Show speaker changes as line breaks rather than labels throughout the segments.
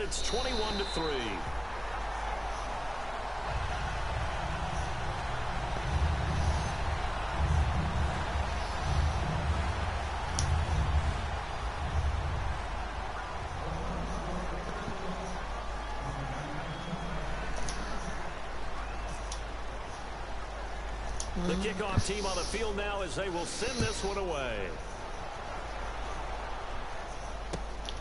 it's 21-3. The kickoff team on the field now as they will send this one away.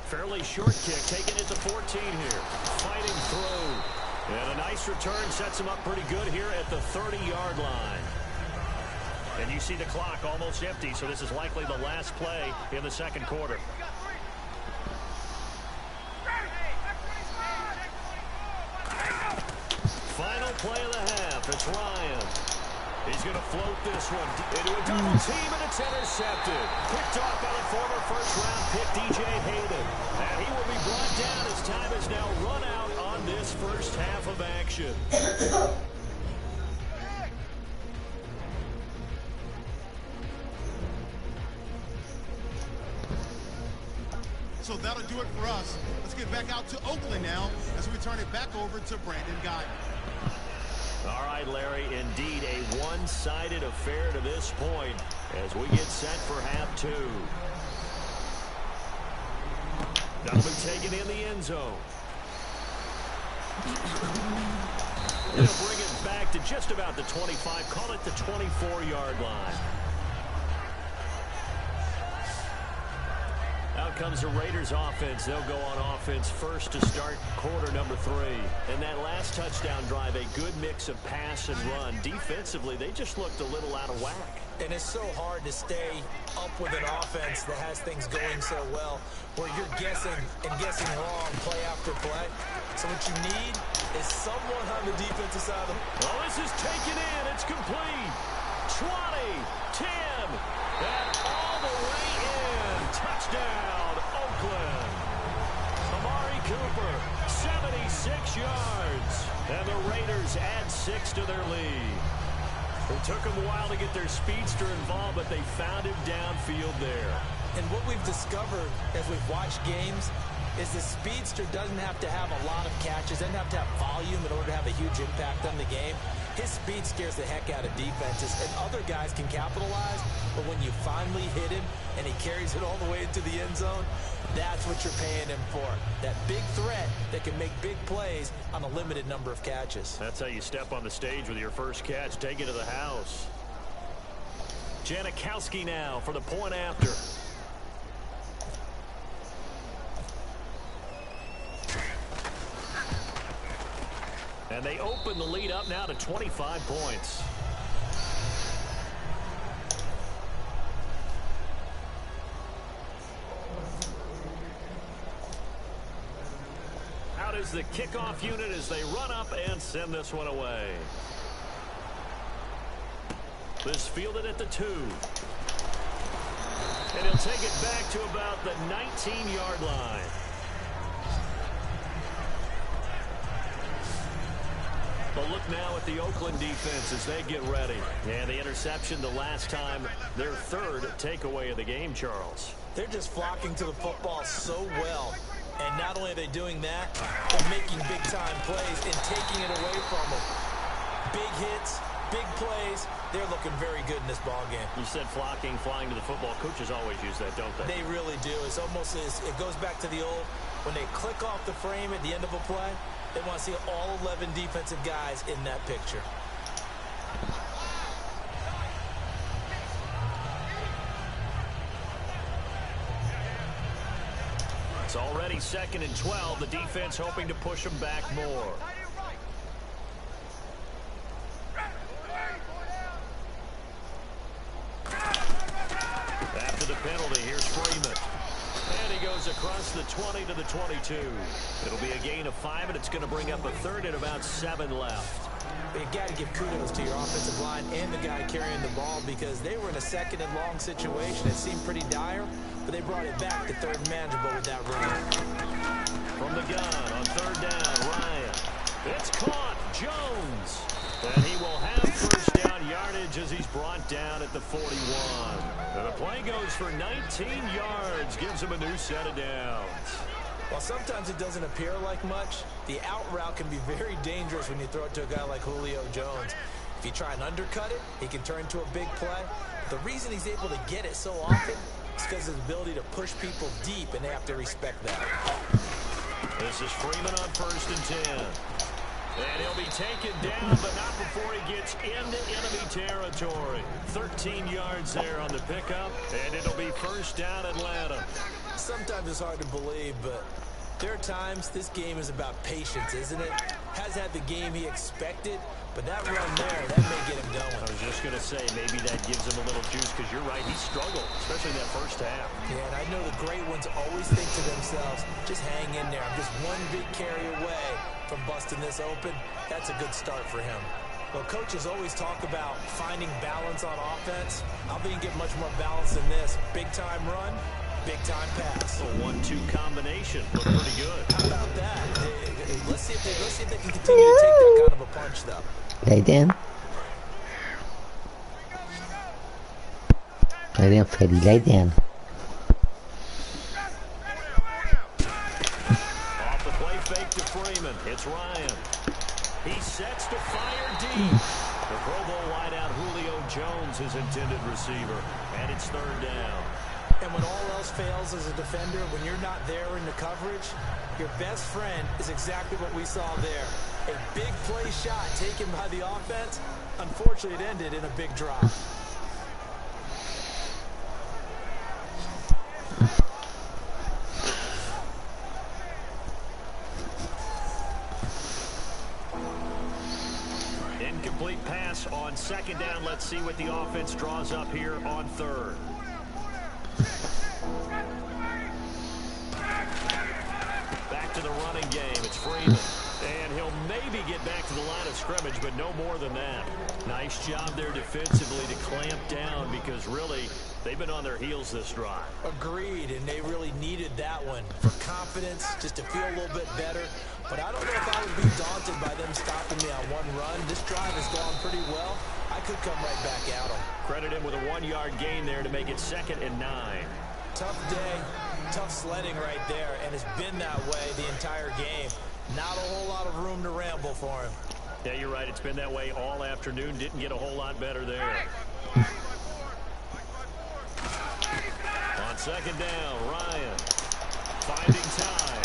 Fairly short kick, taking it to 14 here. Fighting through. And a nice return sets him up pretty good here at the 30-yard line. And you see the clock almost empty, so this is likely the last play in the second quarter. Final play of the half. It's Ryan. He's going to float this one into a double team, and it's intercepted. Picked off by the former first-round pick, DJ Hayden. And he will be brought down as time is now run out on this first half of action.
So that'll do it for us. Let's get back out to Oakland now as we turn it back over to Brandon Guy.
All right, Larry, indeed a one-sided affair to this point as we get set for half two. That'll be taken in the end zone. They'll bring it back to just about the 25, call it the 24-yard line. Out comes the Raiders offense. They'll go on offense first to start quarter number 3. And that last touchdown drive, a good mix of pass and run. Defensively, they just looked a little out of whack.
And it's so hard to stay up with an offense that has things going so well, where you're guessing and guessing wrong play after play. So what you need is someone on the defensive side of the...
Oh, this is taken in. It's complete. 20, 10, and all the way in. Touchdown, Oakland. Amari Cooper, 76 yards. And the Raiders add 6 to their lead. It took them a while to get their speedster involved, but they found him downfield there.
And what we've discovered as we've watched games is the speedster doesn't have to have a lot of catches, doesn't have to have volume in order to have a huge impact on the game. His speed scares the heck out of defenses, and other guys can capitalize, but when you finally hit him and he carries it all the way into the end zone, that's what you're paying him for. That big threat that can make big plays on a limited number of catches.
That's how you step on the stage with your first catch. Take it to the house. Janikowski now for the point after. And they open the lead up now to 25 points. Out is the kickoff unit as they run up and send this one away. This fielded at the 2. And he'll take it back to about the 19-yard line. But look now at the Oakland defense as they get ready. And the interception the last time, their third takeaway of the game, Charles.
They're just flocking to the football so well. And not only are they doing that, they're making big-time plays and taking it away from them. Big hits, big plays. They're looking very good in this ball game.
You said flocking, flying to the football. Coaches always use that, don't they?
They really do. It's almost as it goes back to the old, when they click off the frame at the end of a play, they want to see all 11 defensive guys in that picture.
It's already 2nd and 12. The defense hoping to push them back more. After the penalty, here's Freeman. And he goes across the 20 to the 22. It'll be a gain of 5, and it's going to bring up a third and about 7 left.
You've got to give kudos to your offensive line and the guy carrying the ball because they were in a 2nd and long situation. It seemed pretty dire, but they brought it back to 3rd and manageable with that run.
From the gun on 3rd down, Ryan. It's caught. Jones. And he will have first down yardage as he's brought down at the 41. And the play goes for 19 yards. Gives him a new set of downs.
While sometimes it doesn't appear like much, the out route can be very dangerous when you throw it to a guy like Julio Jones. If you try and undercut it, he can turn into a big play. The reason he's able to get it so often is because of his ability to push people deep, and they have to respect that.
This is Freeman on 1st and 10. And he'll be taken down, but not before he gets into enemy territory. 13 yards there on the pickup, and it'll be 1st down Atlanta.
Sometimes it's hard to believe, but there are times this game is about patience, isn't it? Has had the game he expected, but that run there, that may get him going.
I was just going to say, maybe that gives him a little juice, because you're right, he struggled, especially in that first half.
Yeah, and I know the great ones always think to themselves, just hang in there. I'm just one big carry away from busting this open. That's a good start for him. Well, coaches always talk about finding balance on offense. I think you get much more balance than this. Big-time run, big-time pass.
A 1-2 combination looked pretty good.
How about that? Let's see if they can continue to take that kind of a punch, though.
Lại đen. Lại đen phải đi lấy đen.
Off the play fake to Freeman. It's Ryan. He sets to fire deep. The Pro Bowl wideout Julio Jones, his intended receiver. And it's 3rd down.
And when all else fails as a defender, when you're not there in the coverage, your best friend is exactly what we saw there. A big play shot taken by the offense. Unfortunately, it ended in a big drop.
Incomplete pass on 2nd down. Let's see what the offense draws up here on 3rd. Back to the running game. It's Freeman. And he'll maybe get back to the line of scrimmage, but no more than that. Nice job there defensively to clamp down, because really, they've been on their heels this drive.
Agreed, and they really needed that one for confidence, just to feel a little bit better. But I don't know if I would be daunted by them stopping me on one run. This drive has gone pretty well. I could come right back at them.
Credit him with a 1-yard gain there to make it 2nd and 9.
Tough day, tough sledding right there, and it's been that way the entire game. Not a whole lot of room to ramble for him.
Yeah, you're right. It's been that way all afternoon. Didn't get a whole lot better there. On 2nd down, Ryan finding time.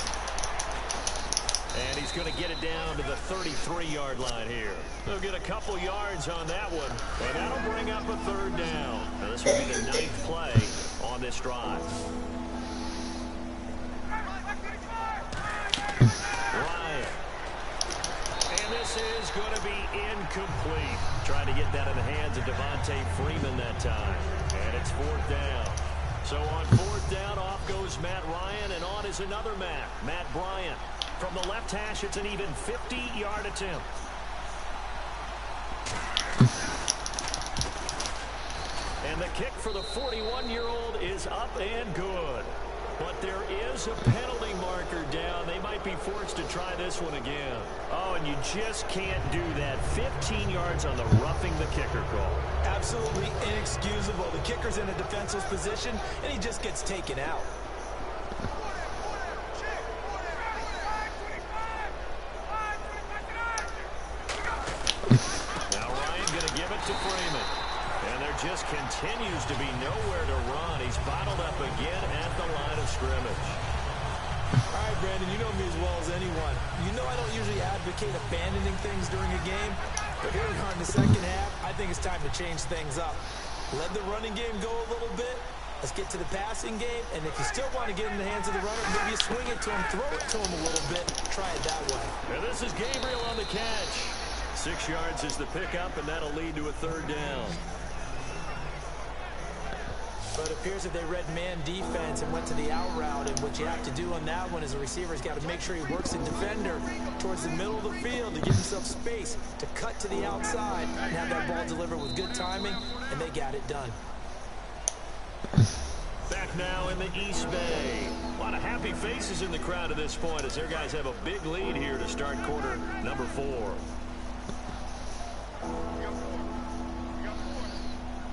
And he's going to get it down to the 33-yard line here. They'll get a couple yards on that one, and that'll bring up a 3rd down. Now, this will be the 9th play on this drive. Ryan. And this is going to be incomplete. Trying to get that in the hands of Devontae Freeman that time. And it's 4th down. So on 4th down, off goes Matt Ryan, and on is another Matt Bryant. From the left hash, it's an even 50-yard attempt. And the kick for the 41-year-old is up and good. But there is a penalty marker down. They might be forced to try this one again. Oh, and you just can't do that. 15 yards on the roughing the kicker call.
Absolutely inexcusable. The kicker's in a defensive position, and he just gets taken out.
Now Ryan going to give it to Freeman. And there just continues to be nowhere to run. He's bottled up again at the line of scrimmage.
All right, Brandon, you know me as well as anyone. You know I don't usually advocate abandoning things during a game. But here we are in the 2nd half. I think it's time to change things up. Let the running game go a little bit. Let's get to the passing game. And if you still want to get in the hands of the runner, maybe you swing it to him, throw it to him a little bit. Try it that way.
And this is Gabriel on the catch. 6 yards is the pickup, and that'll lead to a 3rd down.
But it appears that they read man defense and went to the out route. And what you have to do on that one is a receiver's got to make sure he works the defender towards the middle of the field to give himself space to cut to the outside and have that ball delivered with good timing, and they got it done.
Back now in the East Bay. A lot of happy faces in the crowd at this point as their guys have a big lead here to start quarter number 4.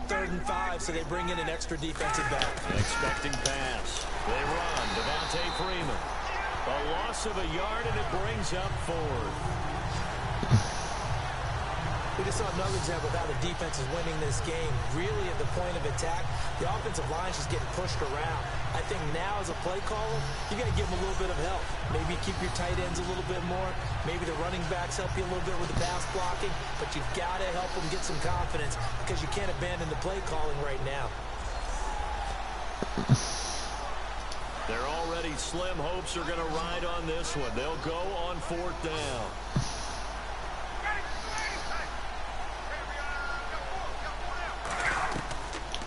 3rd and 5, so they bring in an extra defensive back.
Expecting pass. They run. Devontae Freeman. A loss of a yard, and it brings up 4th.
We just saw another example of how the defense is winning this game. Really at the point of attack, the offensive line is just getting pushed around. I think now as a play caller, you got to give them a little bit of help. Maybe keep your tight ends a little bit more. Maybe the running backs help you a little bit with the pass blocking. But you've got to help them get some confidence because you can't abandon the play calling right now.
Their already slim hopes are going to ride on this one. They'll go on 4th down.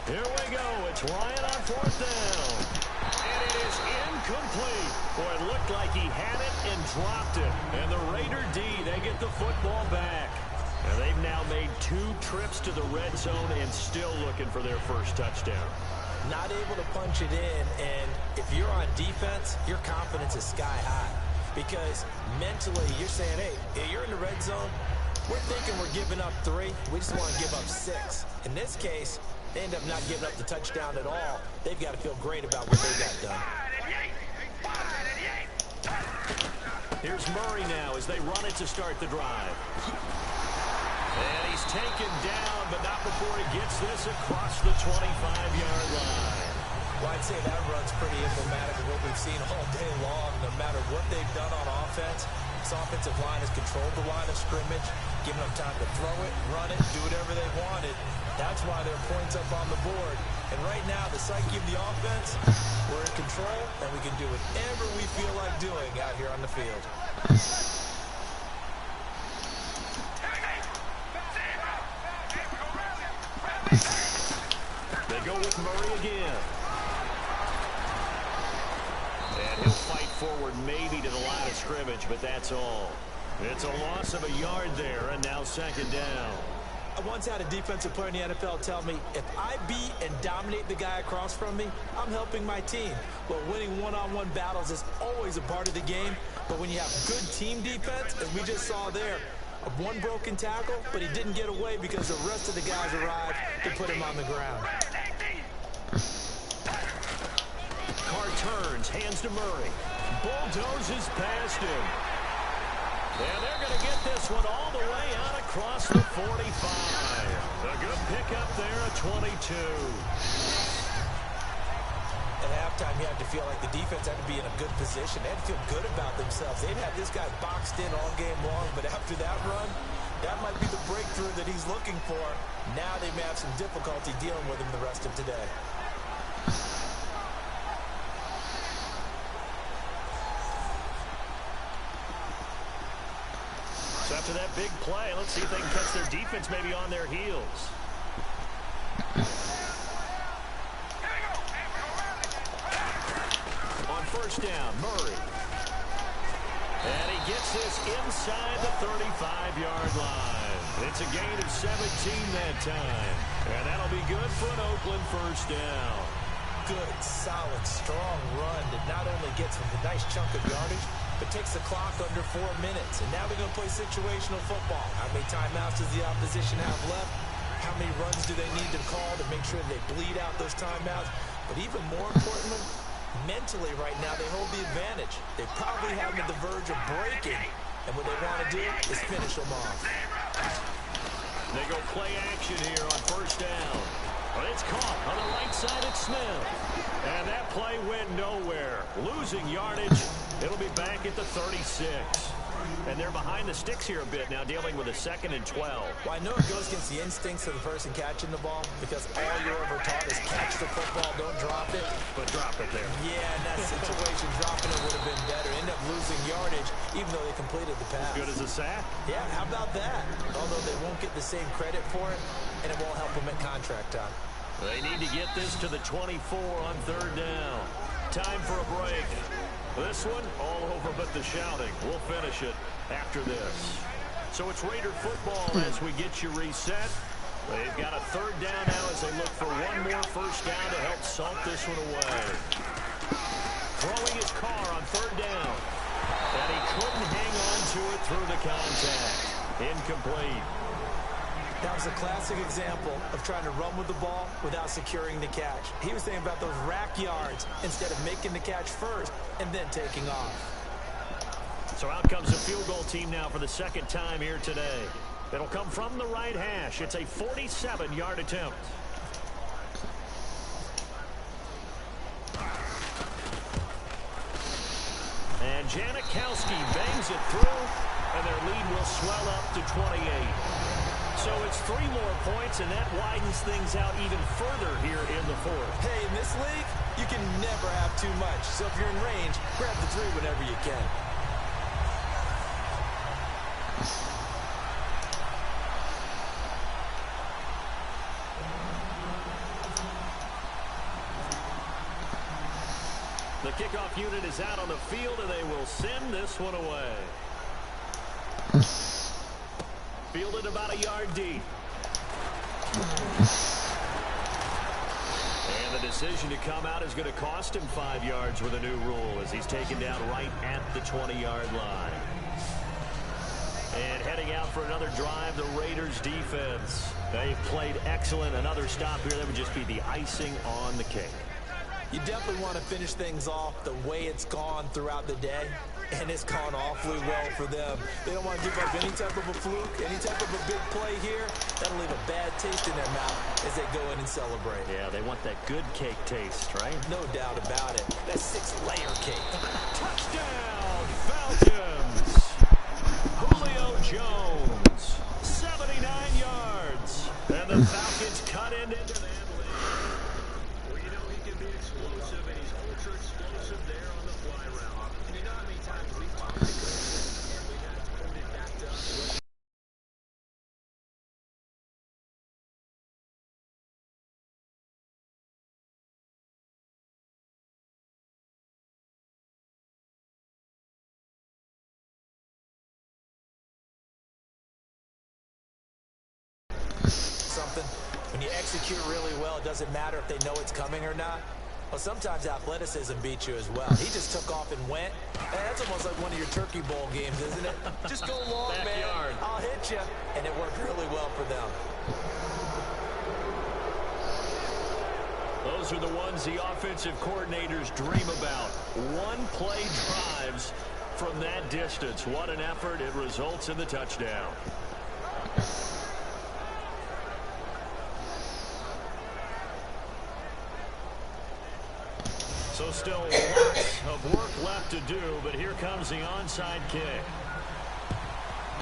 Here we go. It's Ryan on 4th down. And it is incomplete. Boy, it looked like he had it and dropped it. And the Raider D, they get the football back. And they've now made 2 trips to the red zone and still looking for their first touchdown.
Not able to punch it in, and if you're on defense, your confidence is sky high. Because mentally, you're saying, hey, you're in the red zone. We're thinking we're giving up 3. We just want to give up 6. In this case, they end up not giving up the touchdown at all. They've got to feel great about what they got done.
Here's Murray now as they run it to start the drive. And he's taken down, but not before he gets this across the 25-yard line.
Well, I'd say that run's pretty emblematic of what we've seen all day long. No matter what they've done on offense, this offensive line has controlled the line of scrimmage, giving them time to throw it, run it, do whatever they wanted. That's why there are points up on the board. And right now, the psyche of the offense, we're in control, and we can do whatever we feel like doing out here on the field.
They go with Murray again. And he'll fight forward maybe to the line of scrimmage, but that's all. It's a loss of a yard there, and now 2nd down.
I once had a defensive player in the NFL tell me, if I beat and dominate the guy across from me, I'm helping my team. Well, winning one-on-one battles is always a part of the game, but when you have good team defense, as we just saw there, one broken tackle, but he didn't get away because the rest of the guys arrived to put him on the ground.
Carr turns, hands to Murray. Bulldozes past him. And they're going to get this one all the way out across the 45. A good pickup there at 22.
At halftime, you had to feel like the defense had to be in a good position. They had to feel good about themselves. They'd had this guy boxed in all game long, but after that run, that might be the breakthrough that he's looking for. Now they may have some difficulty dealing with him the rest of today.
So after that big play, let's see if they can catch their defense maybe on their heels. On 1st down, Murray. And he gets this inside the 35-yard line. It's a gain of 17 that time. And that'll be good for an Oakland 1st down.
Good, solid, strong run that not only gets them a nice chunk of yardage, but takes the clock under 4 minutes. And now they're going to play situational football. How many timeouts does the opposition have left? How many runs do they need to call to make sure they bleed out those timeouts? But even more importantly, mentally right now, they hold the advantage. They probably have them at the verge of breaking. And what they want to do is finish them off.
They go play action here on 1st down. But it's caught on the right side at Smith. And that play went nowhere. Losing yardage. It'll be back at the 36. And they're behind the sticks here a bit now, dealing with a 2nd and 12.
Well, I know it goes against the instincts of the person catching the ball because all you're ever taught is catch the football, don't drop it.
But drop it there.
Yeah, in that situation, dropping it would have been better. End up losing yardage, even though they completed the pass.
Good as a sack.
Yeah, how about that? Although they won't get the same credit for it, and it won't help them at contract time.
They need to get this to the 24 on 3rd down. Time for a break. This one, all over but the shouting. We'll finish it after this. So it's Raider football as we get you reset. They've got a 3rd down now as they look for one more 1st down to help salt this one away. Throwing his Carr on 3rd down. And he couldn't hang on to it through the contact. Incomplete.
That was a classic example of trying to run with the ball without securing the catch. He was thinking about those rack yards instead of making the catch first and then taking off.
So out comes the field goal team now for the second time here today. It'll come from the right hash. It's a 47-yard attempt. And Janikowski bangs it through, and their lead will swell up to 28. So it's 3 more points, and that widens things out even further here in the fourth.
Hey, in this league, you can never have too much. So if you're in range, grab the 3 whenever you can.
The kickoff unit is out on the field, and they will send this one away. Fielded about a yard deep. And the decision to come out is going to cost him 5 yards with a new rule as he's taken down right at the 20-yard line. And heading out for another drive, the Raiders defense. They've played excellent. Another stop here, that would just be the icing on the cake.
You definitely want to finish things off the way it's gone throughout the day, and it's gone awfully well for them. They don't want to give up any type of a fluke, any type of a big play here. That'll leave a bad taste in their mouth as they go in and celebrate.
Yeah, they want that good cake taste, right?
No doubt about it. That 6-layer cake.
Touchdown, Falcons! Julio Jones, 79 yards. And the Falcons cut into that.
Something, when you execute really well, it doesn't matter if they know it's coming or not. Well, sometimes athleticism beats you as well. He just took off and went. And that's almost like one of your Turkey Bowl games, isn't it? Just go long, man. I'll hit you. And it worked really well for them.
Those are the ones the offensive coordinators dream about. One-play drives from that distance. What an effort. It results in the touchdown. So still lots of work left to do, but here comes the onside kick.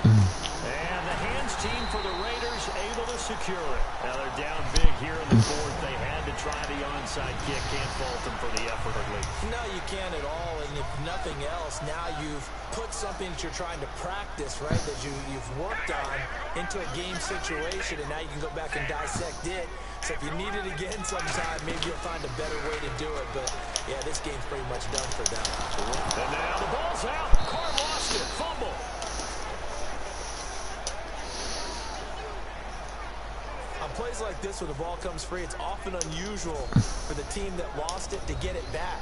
And the hands team for the Raiders able to secure it. Now they're down big here in the fourth. They had to try the onside kick. Can't fault them for the effort, at least.
No, you can't at all. And if nothing else, now you've put something that you're trying to practice, right, that you've worked on into a game situation, and now you can go back and dissect it. So if you need it again sometime, maybe you'll find a better way to do it. But, yeah, this game's pretty much done for them.
And now the ball's out. Carr lost it. Fumble.
On plays like this where the ball comes free, it's often unusual for the team that lost it to get it back.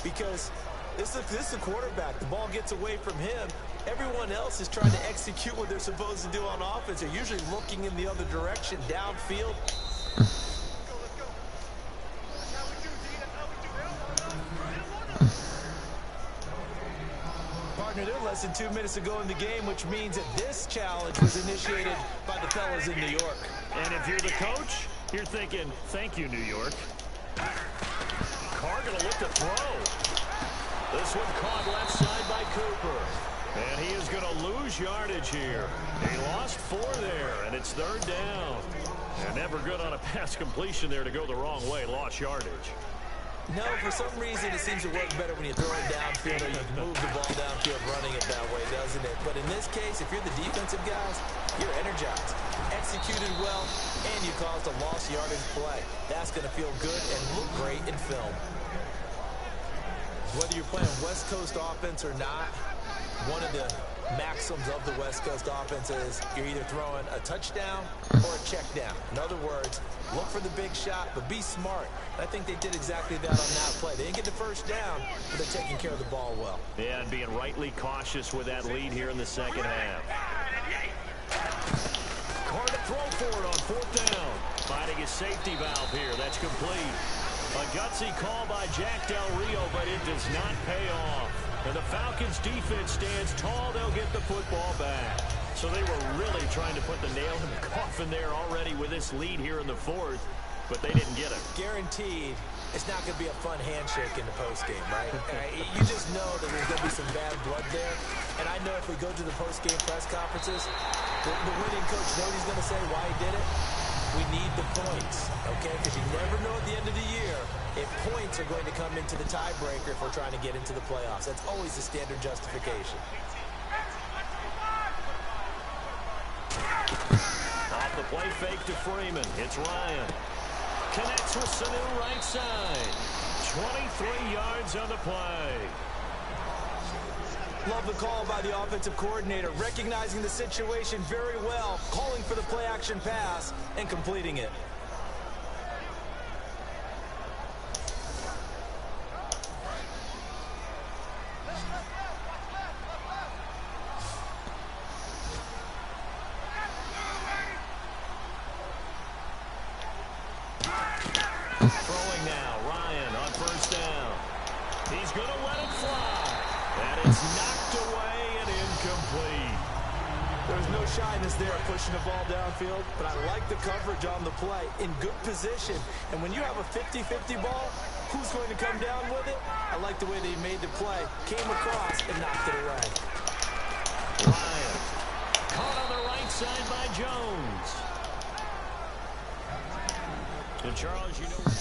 Because this is the quarterback. The ball gets away from him. Everyone else is trying to execute what they're supposed to do on offense. They're usually looking in the other direction, downfield. Partner, they're less than 2 minutes to go in the game, which means that this challenge was initiated by the fellas in New York.
And if you're the coach, you're thinking, thank you, New York. Carr going to look to throw. This one caught left side by Cooper. And he is going to lose yardage here. He lost 4 there, and it's 3rd down. And never good on a pass completion there to go the wrong way. Lost yardage.
No, for some reason it seems to work better when you throw it downfield or you move the ball downfield running it that way, doesn't it? But in this case, if you're the defensive guys, you're energized, executed well, and you caused a lost yardage play. That's going to feel good and look great in film. Whether you're playing West Coast offense or not, one of the maxims of the West Coast offense is you're either throwing a touchdown or a check down. In other words, look for the big shot, but be smart. I think they did exactly that on that play. They didn't get the first down, but they're taking care of the ball well.
Yeah, and being rightly cautious with that lead here in the second half. Carr to throw for it on 4th down. Finding his safety valve here. That's complete. A gutsy call by Jack Del Rio, but it does not pay off. And the Falcons defense stands tall. They'll get the football back. So they were really trying to put the nail in the coffin there already with this lead here in the fourth, but they didn't get it.
Guaranteed, it's not going to be a fun handshake in the postgame, right? You just know that there's going to be some bad blood there. And I know if we go to the postgame press conferences, the winning coach knows he's going to say why he did it. We need the points, okay? Because you never know at the end of the year if points are going to come into the tiebreaker if we're trying to get into the playoffs. That's always the standard justification.
Off the play fake to Freeman. It's Ryan. Connects with Sanu right side. 23 yards on the play.
Love the call by the offensive coordinator, recognizing the situation very well, calling for the play-action pass, and completing it.
Throwing now, Ryan on first down. He's going to let it fly. That is knocked away and incomplete.
There's no shyness there pushing the ball downfield, but I like the coverage on the play, in good position. And when you have a 50-50 ball, who's going to come down with it? I like the way they made the play, came across and knocked it away.
Ryan caught on the right side by Jones. And Charles, you know...